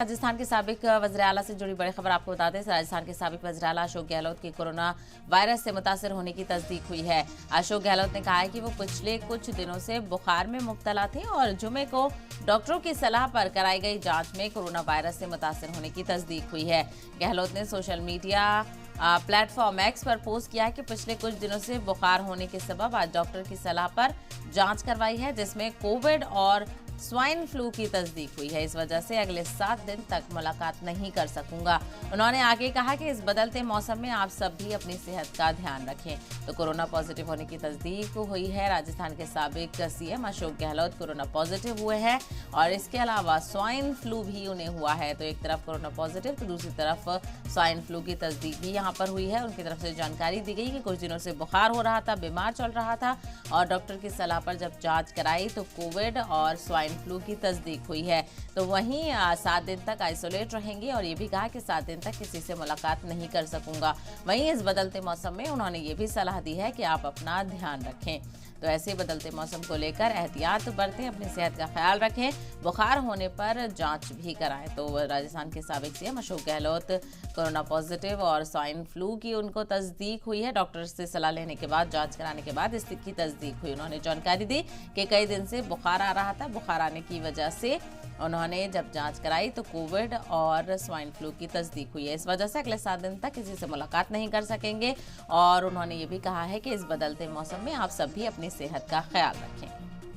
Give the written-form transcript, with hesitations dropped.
राजस्थान के साबिक वज़ीर आला से जुड़ी बड़ी खबर आपको बता दें। राजस्थान के साबिक वज़ीर आला अशोक गहलोत की कोरोना वायरस से मुतासर होने की तस्दीक हुई है। अशोक गहलोत ने कहा है कि वो पिछले कुछ दिनों से बुखार में मुब्तला थे और जुमे को डॉक्टरों की सलाह पर कराई गई जांच में कोरोना वायरस से मुतासर होने की तस्दीक हुई है। गहलोत ने सोशल मीडिया प्लेटफॉर्म एक्स पर पोस्ट किया है कि पिछले कुछ दिनों से बुखार होने के सबब आज डॉक्टर की सलाह पर जांच करवाई है, जिसमें कोविड और स्वाइन फ्लू की तस्दीक हुई है। इस वजह से अगले 7 दिन तक मुलाकात नहीं कर सकूंगा। उन्होंने आगे कहा कि इस बदलते मौसम में आप सब भी अपनी सेहत का ध्यान रखें। तो कोरोना पॉजिटिव होने की तस्दीक हुई है। राजस्थान के साबिक CM Ashok Gehlot corona positive हुए हैं और इसके अलावा स्वाइन फ्लू भी उन्हें हुआ है। तो एक तरफ कोरोना पॉजिटिव तो दूसरी तरफ स्वाइन फ्लू की तस्दीक भी यहाँ पर हुई है। उनकी तरफ से जानकारी दी गई कि कुछ दिनों से बुखार हो रहा था, बीमार चल रहा था और डॉक्टर की सलाह पर जब जांच कराई तो कोविड और स्वाइन फ्लू की तस्दीक हुई है। तो वहीं 7 दिन तक आइसोलेट रहेंगे और ये भी कहा कि 7 दिन तक किसी से मुलाकात नहीं कर सकूंगा। वहीं इस बदलते मौसम में उन्होंने ये भी सलाह दी है कि आप अपना ध्यान रखें। तो ऐसे बदलते मौसम को लेकर एहतियात बरतें, अपनी सेहत का ख्याल रखें, बुखार होने पर जांच भी कराएं। तो राजस्थान के साबिक CM Ashok Gehlot corona positive और स्वाइन फ्लू की उनको तस्दीक हुई है। डॉक्टर से सलाह लेने के बाद, जांच कराने के बाद इसकी तस्दीक हुई। उन्होंने जानकारी दी कि कई दिन से बुखार आ रहा था, बुखार आने की वजह से उन्होंने जब जांच कराई तो कोविड और स्वाइन फ्लू की तस्दीक हुई है। इस वजह से अगले 7 दिन तक किसी से मुलाकात नहीं कर सकेंगे और उन्होंने ये भी कहा है कि इस बदलते मौसम में आप सब भी अपनी सेहत का ख्याल रखें।